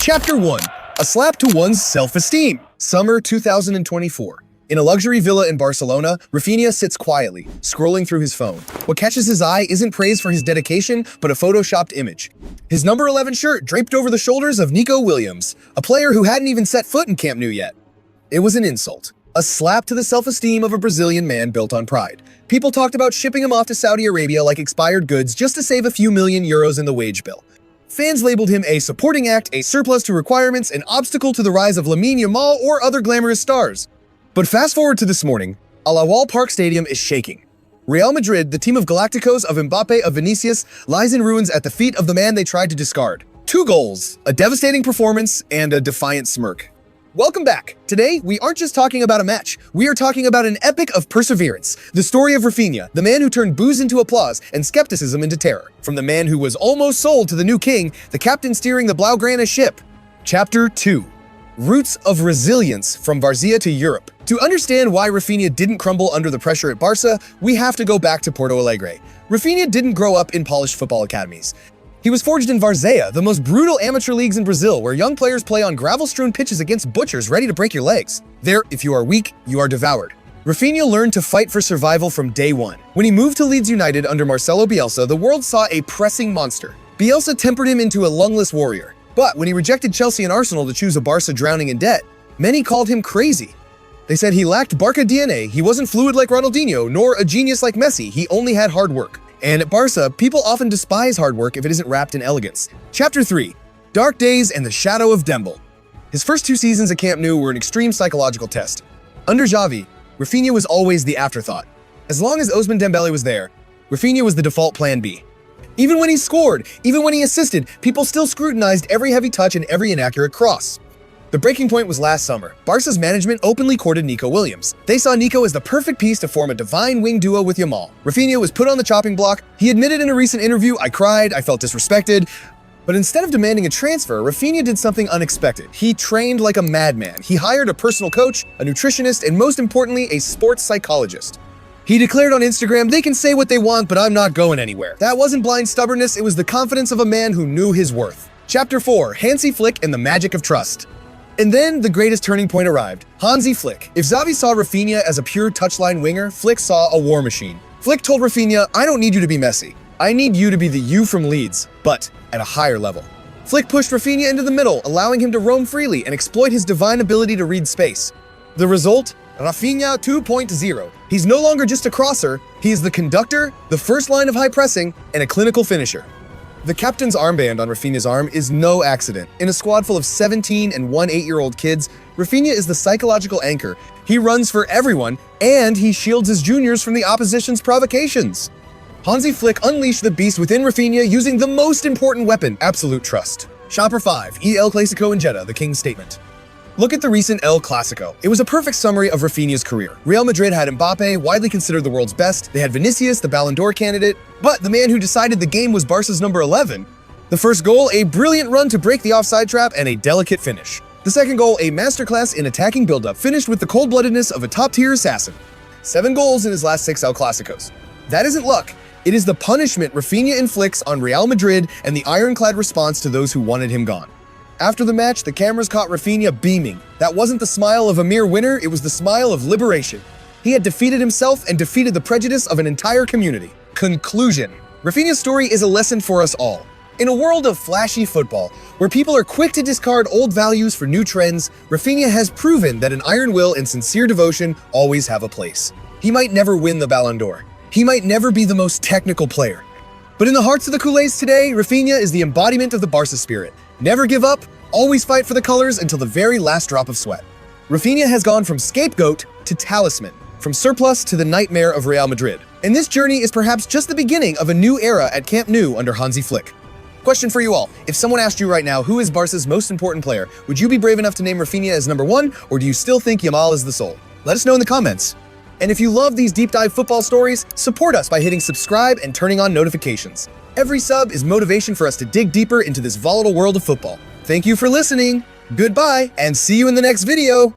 Chapter 1. A slap to one's self-esteem. Summer 2024. In a luxury villa in Barcelona, Rafinha sits quietly, scrolling through his phone. What catches his eye isn't praise for his dedication, but a photoshopped image. His number 11 shirt draped over the shoulders of Nico Williams, a player who hadn't even set foot in Camp Nou yet. It was an insult. A slap to the self-esteem of a Brazilian man built on pride. People talked about shipping him off to Saudi Arabia like expired goods just to save a few million euros in the wage bill. Fans labeled him a supporting act, a surplus to requirements, an obstacle to the rise of Lamine Yamal or other glamorous stars. But fast forward to this morning, Al-Awwal Park Stadium is shaking. Real Madrid, the team of Galacticos of Mbappe of Vinicius, lies in ruins at the feet of the man they tried to discard. 2 goals, a devastating performance, and a defiant smirk. Welcome back. Today, we aren't just talking about a match. We are talking about an epic of perseverance. The story of Rafinha, the man who turned boos into applause and skepticism into terror. From the man who was almost sold to the new king, the captain steering the Blaugrana ship. Chapter 2. Roots of resilience from Varzea to Europe. To understand why Rafinha didn't crumble under the pressure at Barca, we have to go back to Porto Alegre. Rafinha didn't grow up in polished football academies. He was forged in Varzea, the most brutal amateur leagues in Brazil, where young players play on gravel-strewn pitches against butchers ready to break your legs. There, if you are weak, you are devoured. Rafinha learned to fight for survival from day one. When he moved to Leeds United under Marcelo Bielsa, the world saw a pressing monster. Bielsa tempered him into a lungless warrior. But when he rejected Chelsea and Arsenal to choose a Barca drowning in debt, many called him crazy. They said he lacked Barca DNA, he wasn't fluid like Ronaldinho, nor a genius like Messi, he only had hard work. And at Barca, people often despise hard work if it isn't wrapped in elegance. Chapter 3. Dark Days and the Shadow of Dembo. His first 2 seasons at Camp Nou were an extreme psychological test. Under Xavi, Rafinha was always the afterthought. As long as Ousmane Dembele was there, Rafinha was the default plan B. Even when he scored, even when he assisted, people still scrutinized every heavy touch and every inaccurate cross. The breaking point was last summer. Barca's management openly courted Nico Williams. They saw Nico as the perfect piece to form a divine wing duo with Yamal. Rafinha was put on the chopping block. He admitted in a recent interview, "I cried, I felt disrespected." But instead of demanding a transfer, Rafinha did something unexpected. He trained like a madman. He hired a personal coach, a nutritionist, and most importantly, a sports psychologist. He declared on Instagram, "They can say what they want, but I'm not going anywhere." That wasn't blind stubbornness, it was the confidence of a man who knew his worth. Chapter 4. Hansi Flick and the Magic of Trust. And then the greatest turning point arrived. Hansi Flick. If Xavi saw Rafinha as a pure touchline winger, Flick saw a war machine. Flick told Rafinha, "I don't need you to be Messi. I need you to be the you from Leeds, but at a higher level." Flick pushed Rafinha into the middle, allowing him to roam freely and exploit his divine ability to read space. The result? Rafinha 2.0. He's no longer just a crosser, he is the conductor, the first line of high pressing, and a clinical finisher. The captain's armband on Rafinha's arm is no accident. In a squad full of 17 and 1 8-year-old kids, Rafinha is the psychological anchor. He runs for everyone, and he shields his juniors from the opposition's provocations. Hansi Flick unleashed the beast within Rafinha using the most important weapon, absolute trust. Chapter 5. El Clásico in Jeddah, the King's Statement. Look at the recent El Clásico. It was a perfect summary of Rafinha's career. Real Madrid had Mbappe, widely considered the world's best. They had Vinicius, the Ballon d'Or candidate. But the man who decided the game was Barca's number 11. The first goal, a brilliant run to break the offside trap and a delicate finish. The second goal, a masterclass in attacking build-up, finished with the cold-bloodedness of a top-tier assassin. 7 goals in his last 6 El Clásicos. That isn't luck. It is the punishment Rafinha inflicts on Real Madrid and the ironclad response to those who wanted him gone. After the match, the cameras caught Rafinha beaming. That wasn't the smile of a mere winner, it was the smile of liberation. He had defeated himself and defeated the prejudice of an entire community. Conclusion. Rafinha's story is a lesson for us all. In a world of flashy football, where people are quick to discard old values for new trends, Rafinha has proven that an iron will and sincere devotion always have a place. He might never win the Ballon d'Or. He might never be the most technical player. But in the hearts of the culés today, Rafinha is the embodiment of the Barca spirit. Never give up, always fight for the colors until the very last drop of sweat. Rafinha has gone from scapegoat to talisman, from surplus to the nightmare of Real Madrid. And this journey is perhaps just the beginning of a new era at Camp Nou under Hansi Flick. Question for you all. If someone asked you right now, who is Barca's most important player, would you be brave enough to name Rafinha as number 1, or do you still think Yamal is the soul? Let us know in the comments. And if you love these deep dive football stories, support us by hitting subscribe and turning on notifications. Every sub is motivation for us to dig deeper into this volatile world of football. Thank you for listening, goodbye, and see you in the next video.